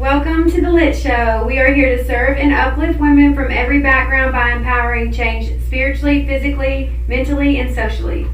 Welcome to the L.I.T Show. We are here to serve and uplift women from every background by empowering change spiritually, physically, mentally, and socially.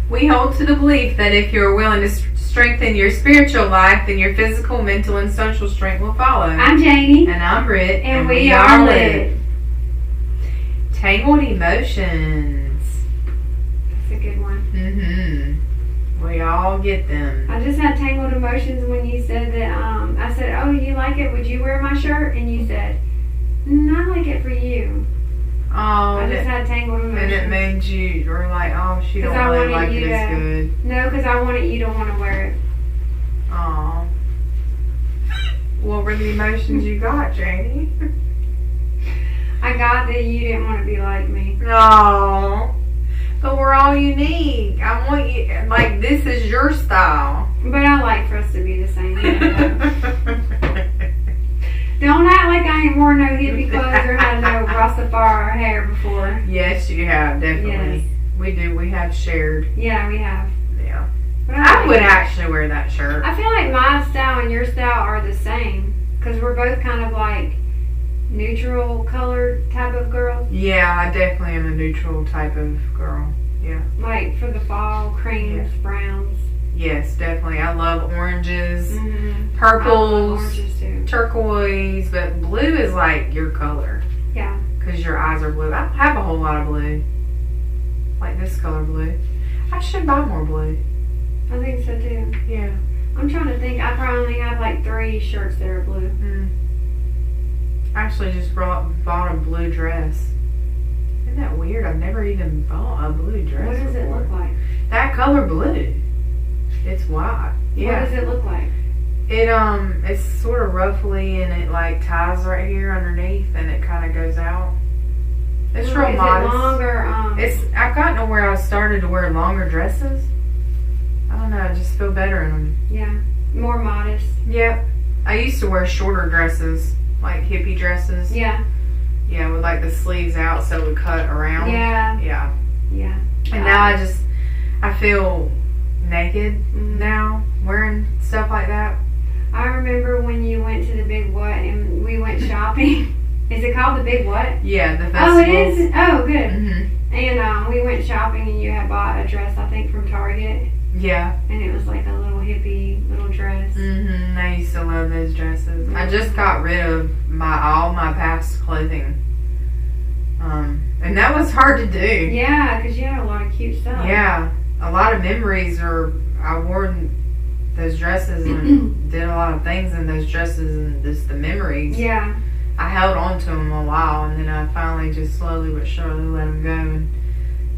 We hold to the belief that if you are willing to strengthen your spiritual life, then your physical, mental, and social strength will follow. I'm Janie. And I'm Britt. And we are Lit. Tangled emotions. That's a good one. We all get them. I just had tangled emotions when you said that, I said, oh, you like it? Would you wear my shirt? And you said, I like it for you. Oh, I just had tangled emotions. And it made you were like, oh, she don't really like it as good. No, because I wanted you to want to wear it. Oh. What were the emotions you got, Janie? I got that you didn't want to be like me. No. But we're all unique. I want you, like, this is your style. But I like for us to be the same. Don't act like I ain't worn no hippie clothes or had no Rastafari hair before. Yes, you have, definitely. Yes. We do. We have shared. Yeah, we have. Yeah. But I would actually wear that shirt. I feel like my style and your style are the same. Because we're both kind of like neutral colored type of girls. Yeah, I definitely am a neutral type of girl. Yeah. Like for the fall, creams, browns. Yes, definitely. I love oranges, I love purples, oranges too. turquoise, but blue is like your color. Yeah. Because your eyes are blue. I don't have a whole lot of blue. Like this color blue. I should buy more blue. I think so too. Yeah. I'm trying to think. I probably only have like 3 shirts that are blue. I actually just bought a blue dress. Isn't that weird? I've never even bought a blue dress. What does it look like? That color blue. It's white. Yeah. What does it look like? It's sort of ruffly and it like ties right here underneath and it kind of goes out. It's real modest. Is it longer? I've gotten to where I started to wear longer dresses. I don't know. I just feel better in them. Yeah. More modest. Yep. I used to wear shorter dresses, like hippie dresses. Yeah. Yeah, with like the sleeves out so it would cut around. Yeah. Yeah. Yeah. And now I feel naked now wearing stuff like that. I remember when you went to the Big What and we went shopping. Is it called the Big What? Yeah, the festival. Oh, it is? Oh, good. Mm-hmm. And we went shopping and you had bought a dress, I think, from Target. Yeah. And it was like a little hippie little dress. I used to love those dresses. I just got rid of all my past clothing. And that was hard to do. Yeah, because you had a lot of cute stuff. Yeah. A lot of memories I wore those dresses and did a lot of things in those dresses and just the memories. Yeah. I held on to them a while and then I finally just slowly but surely let them go. And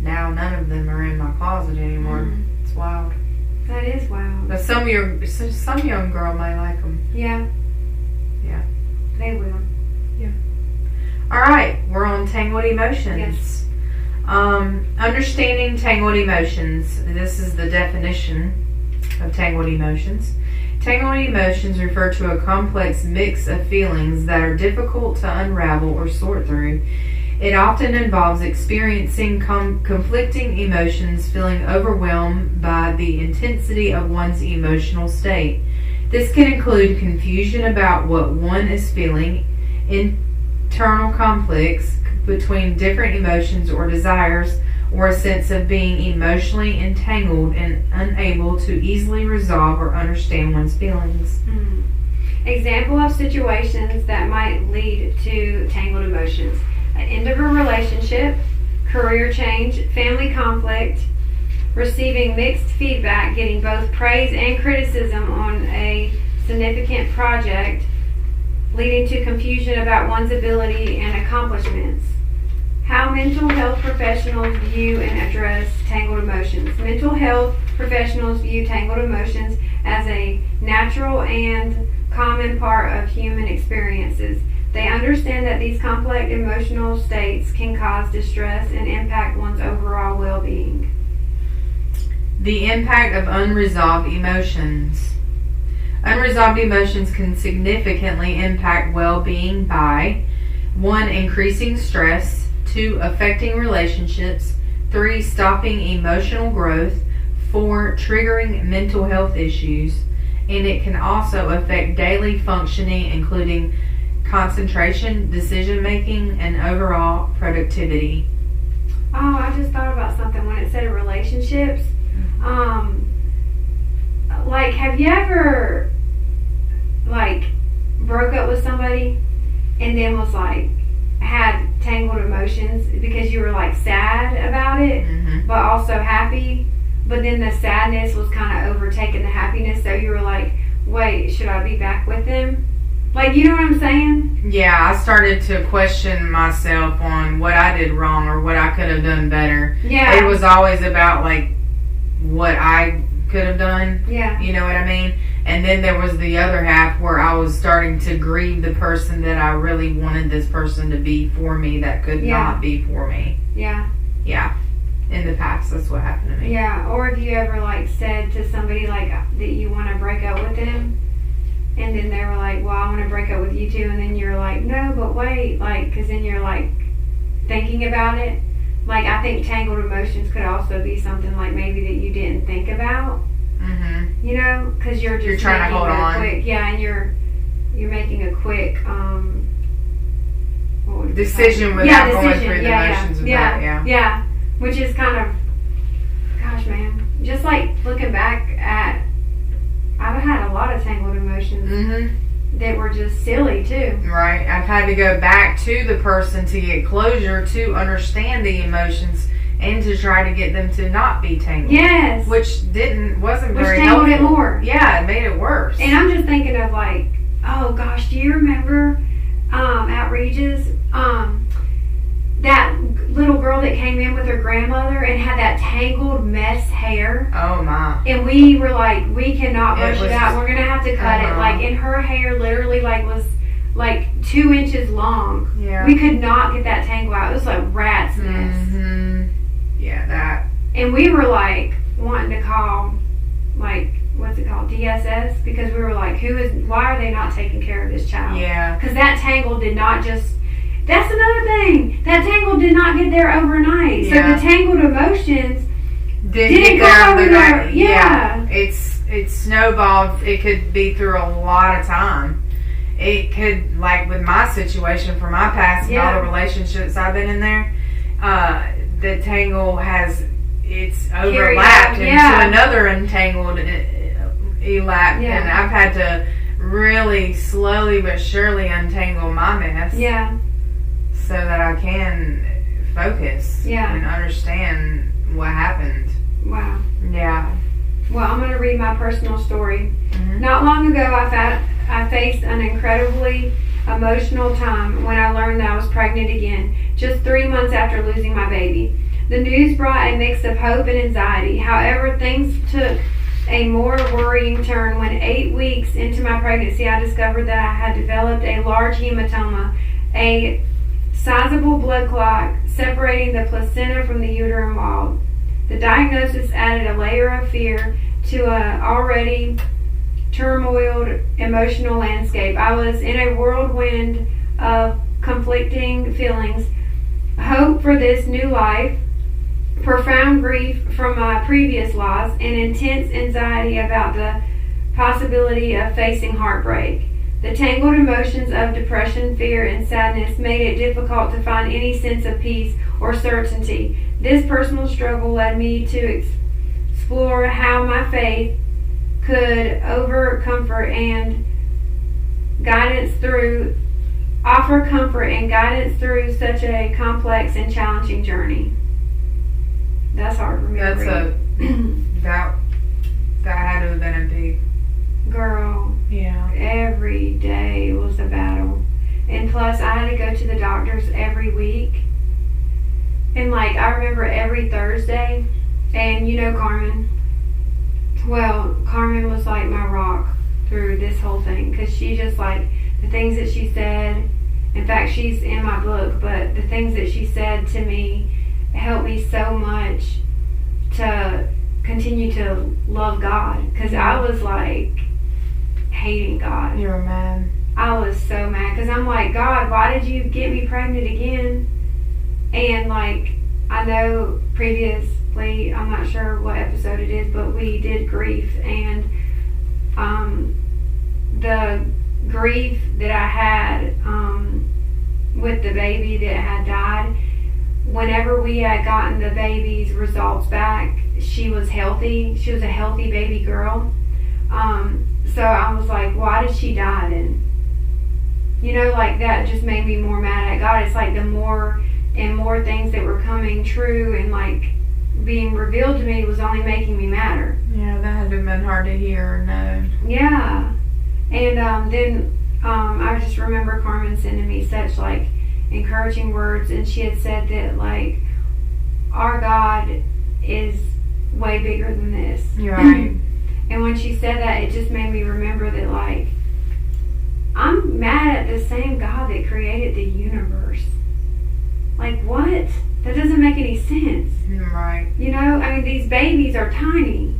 now none of them are in my closet anymore. It's wild. That is wild. But some young girl may like them. Yeah. Yeah. They will. Yeah. All right. We're on tangled emotions. Yes. Understanding tangled emotions. This is the definition of tangled emotions. Tangled emotions refer to a complex mix of feelings that are difficult to unravel or sort through. It often involves experiencing conflicting emotions, feeling overwhelmed by the intensity of one's emotional state. This can include confusion about what one is feeling, internal conflicts between different emotions or desires, or a sense of being emotionally entangled and unable to easily resolve or understand one's feelings. Example of situations that might lead to tangled emotions: an end of a relationship, career change, family conflict, receiving mixed feedback, getting both praise and criticism on a significant project, leading to confusion about one's ability and accomplishments. How mental health professionals view and address tangled emotions. Mental health professionals view tangled emotions as a natural and common part of human experiences. They understand that these complex emotional states can cause distress and impact one's overall well-being. The impact of unresolved emotions. Unresolved emotions can significantly impact well-being by 1. Increasing stress, 2. Affecting relationships, 3. Stopping emotional growth, 4. Triggering mental health issues, and it can also affect daily functioning, including concentration, decision making, and overall productivity. Oh, I just thought about something when it said relationships. Like, have you ever, like, broke up with somebody and then was, like, had tangled emotions because you were, like, sad about it, but also happy, but then the sadness was kind of overtaking the happiness, so you were like, wait, should I be back with them? Like, you know what I'm saying? Yeah, I started to question myself on what I did wrong or what I could have done better. Yeah. It was always about, like, what I could have done. Yeah. You know what I mean? And then there was the other half where I was starting to grieve the person that I really wanted this person to be for me that could not be for me. Yeah. Yeah. In the past, that's what happened to me. Yeah. Or if you ever, like, said to somebody, like, that you want to break up with them, and then they were like, well, I want to break up with you too, and then you're like, no, but wait, like, because then you're, like, thinking about it. Like, I think tangled emotions could also be something, like, maybe that you didn't think about. You know, because you're just trying to hold on. Quick, and you're making a quick decision without going through the motions of that. Yeah, which is kind of, gosh, man, just like looking back at, I've had a lot of tangled emotions that were just silly too. Right, I've had to go back to the person to get closure, to understand the emotions, and to try to get them to not be tangled. Yes. Which wasn't very tangled helpful. it more. Yeah, it made it worse. And I'm just thinking of, like, oh gosh, do you remember at Regis, that little girl that came in with her grandmother and had that tangled mess hair? Oh my. And we were like, we cannot brush it out. We're going to have to cut it. Like, and her hair literally, like, was like 2 inches long. Yeah. We could not get that tangle out. It was like rat's nest. Yeah, that. And we were like wanting to call, like, what's it called, DSS, because we were like, why are they not taking care of this child? Yeah. Because that tangle did not just, that's another thing, that tangle did not get there overnight. Yeah. So the tangled emotions didn't go over there. Yeah. It's snowballed. It could be through a lot of time. It could, like with my situation for my past and all the relationships I've been in there, the tangle it's overlapped into another entangled elapsed, and I've had to really slowly but surely untangle my mess. Yeah. So that I can focus and understand what happened. Wow. Yeah. Well, I'm going to read my personal story. Not long ago, I faced an incredibly emotional time when I learned that I was pregnant again, just 3 months after losing my baby. The news brought a mix of hope and anxiety. However, things took a more worrying turn when 8 weeks into my pregnancy, I discovered that I had developed a large hematoma, a sizable blood clot separating the placenta from the uterine wall. The diagnosis added a layer of fear to an already turmoiled emotional landscape. I was in a whirlwind of conflicting feelings, hope for this new life, profound grief from my previous loss, and intense anxiety about the possibility of facing heartbreak. The tangled emotions of depression, fear, and sadness made it difficult to find any sense of peace or certainty. This personal struggle led me to explore how my faith could offer comfort and guidance through such a complex and challenging journey. That's hard for me to read. That had to have been a big girl. Yeah. Every day was a battle. And plus, I had to go to the doctors every week. And, like, I remember every Thursday, and you know Carmen. Well, Carmen was like my rock through this whole thing, because she just, like, the things that she said, in fact, she's in my book, but the things that she said to me helped me so much to continue to love God, because I was, like, hating God. You were mad. I was so mad, because I'm like, God, why did you get me pregnant again? And, like, I know previously, I'm not sure what episode it is, but we did grief, and the grief that I had with the baby that had died, whenever we had gotten the baby's results back, she was healthy. She was a healthy baby girl. So I was like, why did she die then? You know, like that just made me more mad at God. It's like the more and more things that were coming true and like being revealed to me was only making me madder. Yeah, that had to have been hard to hear or know. Yeah. And then I just remember Carmen sending me such like encouraging words, and she had said that like our God is way bigger than this. You're right. And when she said that, it just made me remember that like I'm mad at the same God that created the universe. Like what? That doesn't make any sense. Right. You know, I mean, these babies are tiny,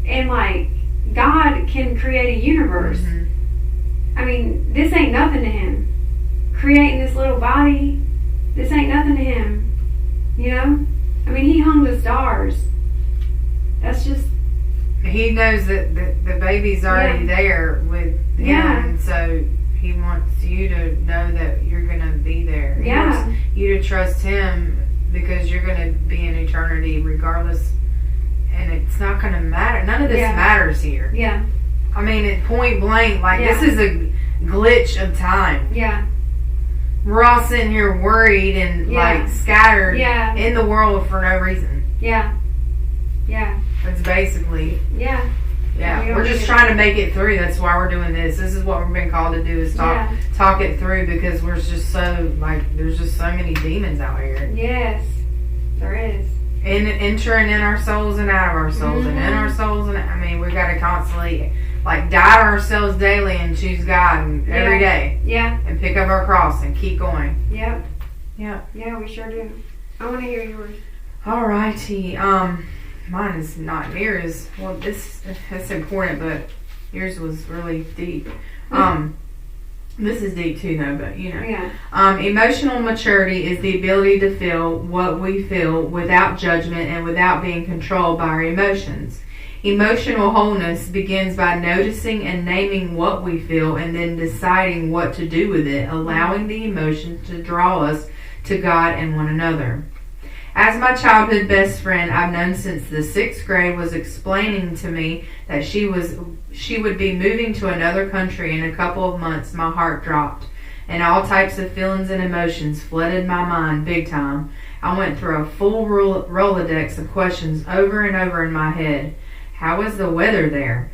and like God can create a universe. I mean, this ain't nothing to him. Creating this little body, this ain't nothing to him. You know? I mean, he hung the stars. That's just... He knows that the baby's already there with him, and so he wants you to know that you're going to be there. He wants you to trust him because you're going to be in eternity regardless, and it's not going to matter. None of this matters here. Yeah. I mean, at point blank, like this is a glitch of time. Yeah. We're all sitting here worried and like scattered in the world for no reason. Yeah. Yeah. That's basically. Yeah. Yeah. We're just trying to make it through. That's why we're doing this. This is what we've been called to do, is talk it through, because we're just so like there's just so many demons out here. Yes. There is. And entering in our souls and out of our souls and in our souls, and I mean we got to constantly like die to ourselves daily and choose God every day. Yeah. And pick up our cross and keep going. Yep. Yeah. Yeah, we sure do. I want to hear yours. All righty. Mine is not near as well. It's important, but yours was really deep. This is deep too, though. But you know. Yeah. Emotional maturity is the ability to feel what we feel without judgment and without being controlled by our emotions. Emotional wholeness begins by noticing and naming what we feel and then deciding what to do with it, allowing the emotions to draw us to God and one another. As my childhood best friend I've known since the 6th grade was explaining to me that she would be moving to another country in a couple of months, my heart dropped, and all types of feelings and emotions flooded my mind big time. I went through a full Rolodex of questions over and over in my head. How is the weather there?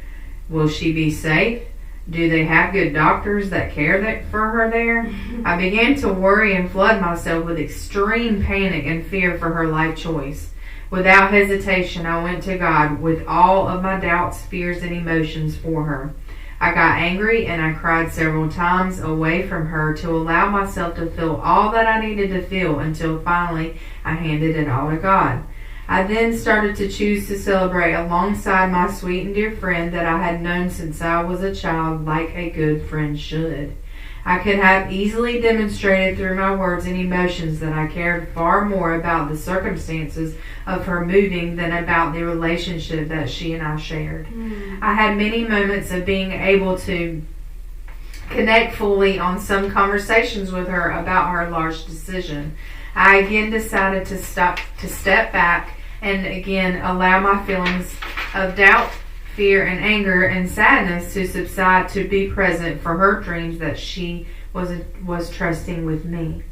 Will she be safe? Do they have good doctors that care for her there? I began to worry and flood myself with extreme panic and fear for her life choice. Without hesitation, I went to God with all of my doubts, fears, and emotions for her. I got angry and I cried several times away from her to allow myself to feel all that I needed to feel until finally I handed it all to God. I then started to choose to celebrate alongside my sweet and dear friend that I had known since I was a child, like a good friend should. I could have easily demonstrated through my words and emotions that I cared far more about the circumstances of her moving than about the relationship that she and I shared. I had many moments of being able to connect fully on some conversations with her about her large decision. I again decided to step back and again allow my feelings of doubt, fear, and anger and sadness to subside, to be present for her dreams that she was trusting with me.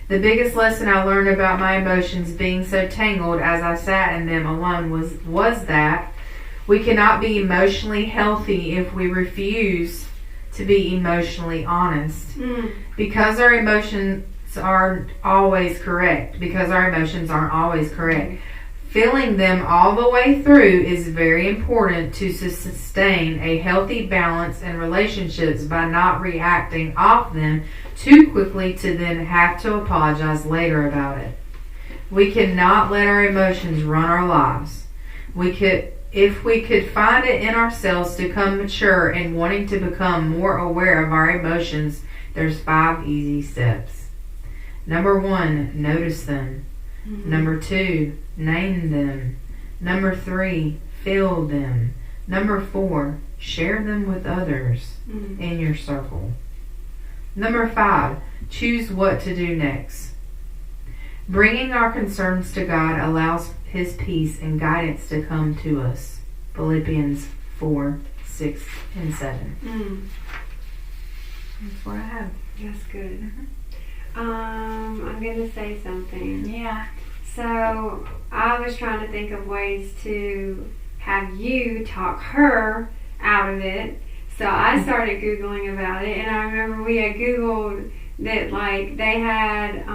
The biggest lesson I learned about my emotions being so tangled as I sat in them alone was that we cannot be emotionally healthy if we refuse to be emotionally honest. Because our emotions aren't always correct. Feeling them all the way through is very important to sustain a healthy balance in relationships by not reacting off them too quickly to then have to apologize later about it. We cannot let our emotions run our lives. If we could find it in ourselves to become mature and wanting to become more aware of our emotions, there's 5 easy steps. Number 1, notice them. Number 2, name them. Number 3, feel them. Number 4, share them with others in your circle. Number 5, choose what to do next. Bringing our concerns to God allows His peace and guidance to come to us. Philippians 4, 6, and 7. That's what I have. That's good. I'm going to say something. Yeah. So, I was trying to think of ways to have you talk her out of it. So, I started Googling about it, and I remember we had Googled that, like, they had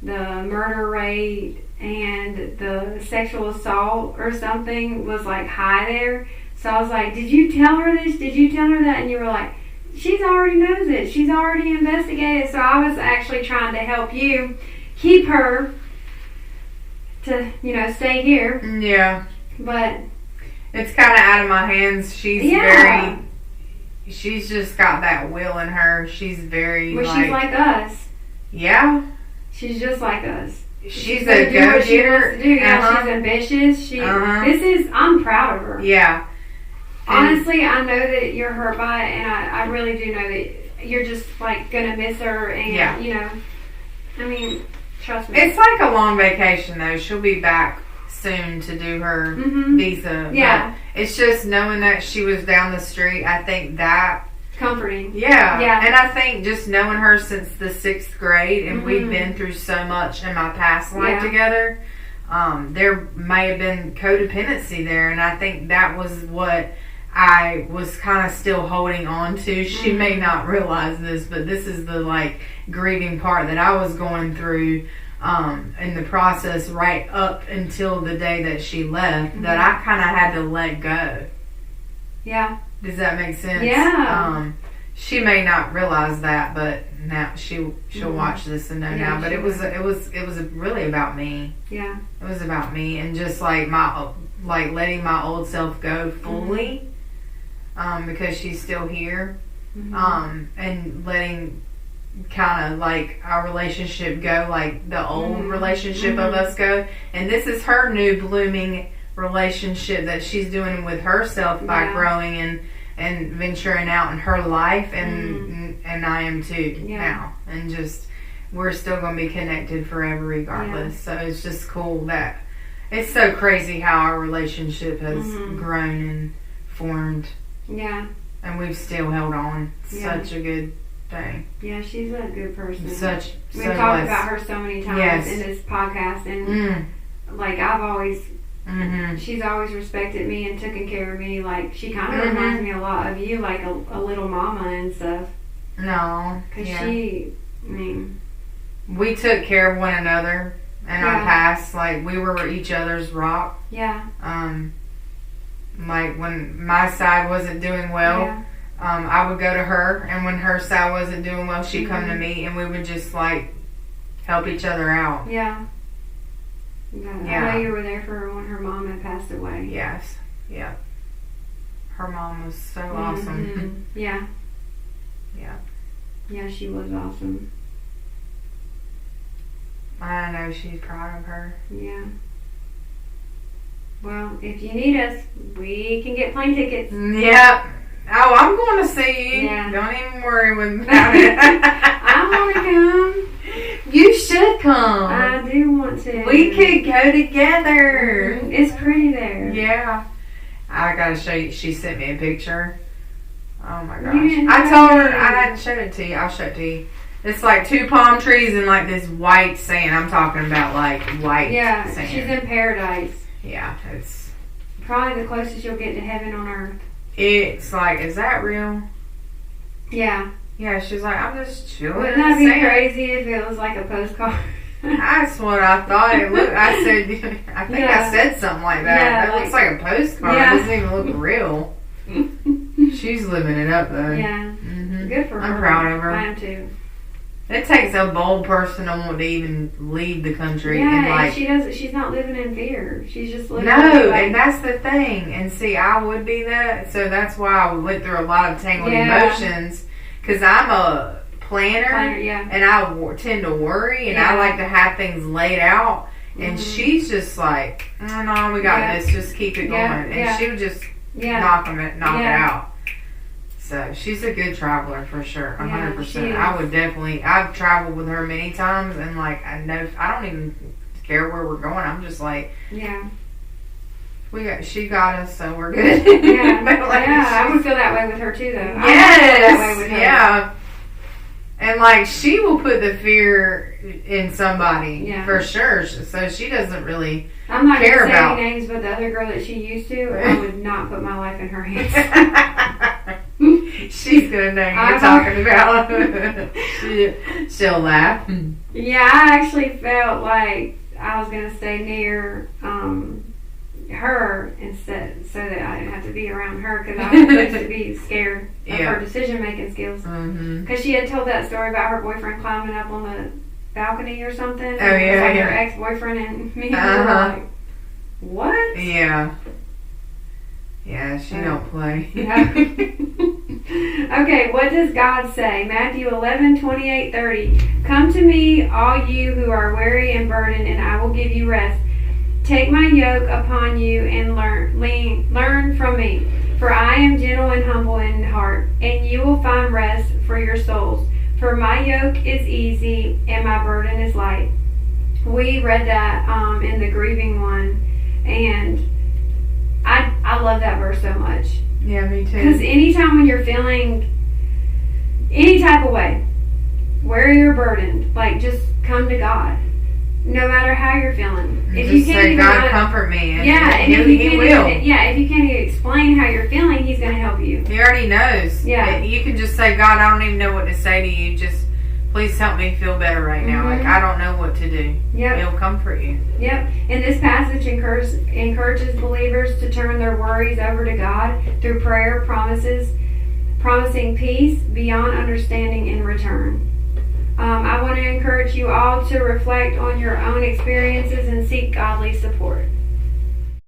the murder rate and the sexual assault or something was, like, high there. So, I was like, did you tell her this? Did you tell her that? And you were like, she's already knows it. She's already investigated. So I was actually trying to help you keep her to, stay here. Yeah. But it's kind of out of my hands. She's just got that will in her. She's very, she's like us. Yeah. She's just like us. She's a go-getter. Yeah, she's ambitious. I'm proud of her. Yeah. Honestly, I know that you're hurt by it, and I really do know that you're just, like, going to miss her, and, I mean, trust me. It's like a long vacation, though. She'll be back soon to do her visa. Yeah. But it's just knowing that she was down the street, I think that... Comforting. Yeah. Yeah. And I think just knowing her since the 6th grade, and we've been through so much in my past life together, there may have been codependency there, and I think that was what... I was kind of still holding on to. She may not realize this, but this is the grieving part that I was going through in the process right up until the day that she left, that I kind of had to let go. Yeah. Does that make sense? Yeah. She may not realize that, but now she'll watch this and know now. But it was really about me. Yeah. It was about me, and just letting my old self go fully. Because she's still here, and letting kind of our relationship go, the old relationship of us go, and this is her new blooming relationship that she's doing with herself by growing and venturing out in her life, and I am too now, and just we're still going to be connected forever regardless. So it's just cool that it's so crazy how our relationship has grown and formed. Yeah. And we've still held on. Such a good thing. Yeah, she's a good person. We've talked about her so many times in this podcast, and I've always, she's always respected me and taken care of me. She kind of reminds me a lot of you, like a little mama and stuff. No. Because we took care of one another in our past. We were each other's rock. Yeah. When my side wasn't doing well, I would go to her, and when her side wasn't doing well, she'd come to me, and we would just help each other out. Yeah. I know you were there for her when her mom had passed away. Yes. Yeah. Her mom was so awesome. Yeah. Yeah. Yeah, she was awesome. I know she's proud of her. Yeah. Well, if you need us, we can get plane tickets. Yep. Oh, I'm going to see you. Yeah. Don't even worry about it. I want to come. You should come. I do want to. We could go together. It's pretty there. Yeah. I got to show you. She sent me a picture. Oh, my gosh. I told her I hadn't showed it to you. I'll show it to you. It's 2 palm trees and this white sand. I'm talking about white sand. She's in paradise. Yeah, it's probably the closest you'll get to heaven on earth. It's is that real? Yeah. Yeah, she's I'm just chilling. Wouldn't that be crazy if it was a postcard? That's what I thought it looked. I said, I said something like that. Yeah, that looks like a postcard. Yeah. It doesn't even look real. She's living it up, though. Yeah. Good for her. I'm proud of her. I am too. It takes a bold person to want to even leave the country. Yeah, and she doesn't. She's not living in fear. She's just living. No, and that's the thing. And see, I would be that. So that's why I went through a lot of tangled emotions. Because I'm a planner, and I tend to worry, and I like to have things laid out. And she's just oh, no, we got this. Just keep it going. And she would just knock it out. So she's a good traveler for sure, 100%. I would definitely. I've traveled with her many times, and like I know I don't even care where we're going. I'm just like, she got us, so we're good. Yeah, I would feel that way with her too, though. Yes, and like she will put the fear in somebody for sure. So she doesn't really. I'm not going to say any names, but the other girl that she used to, I would not put my life in her hands. She's gonna know you're talking about. She'll laugh. Yeah, I actually felt like I was gonna stay near her instead, so that I didn't have to be around her, because I was supposed to be scared of her decision making skills. Because she had told that story about her boyfriend climbing up on the balcony or something. Oh yeah, like her ex-boyfriend and me. Were like, what? Yeah, she don't play. Okay, what does God say? Matthew 11:28-30. Come to me, all you who are weary and burdened, and I will give you rest. Take my yoke upon you and learn from me, for I am gentle and humble in heart, and you will find rest for your souls. For my yoke is easy and my burden is light. We read that in the grieving one, and I love that verse so much. Yeah, me too. Because anytime when you're feeling any type of way, where you're burdened, like, just come to God. No matter how you're feeling. If just you can't say, even God, comfort me. And and he will. If you can't even explain how you're feeling, He's going to help you. He already knows. Yeah. You can just say, God, I don't even know what to say to you. Just please help me feel better right now. Like, I don't know what to do. Yep. He'll comfort you. Yep. And this passage encourages believers to turn their worries over to God through prayer, promising peace beyond understanding in return. I want to encourage you all to reflect on your own experiences and seek godly support.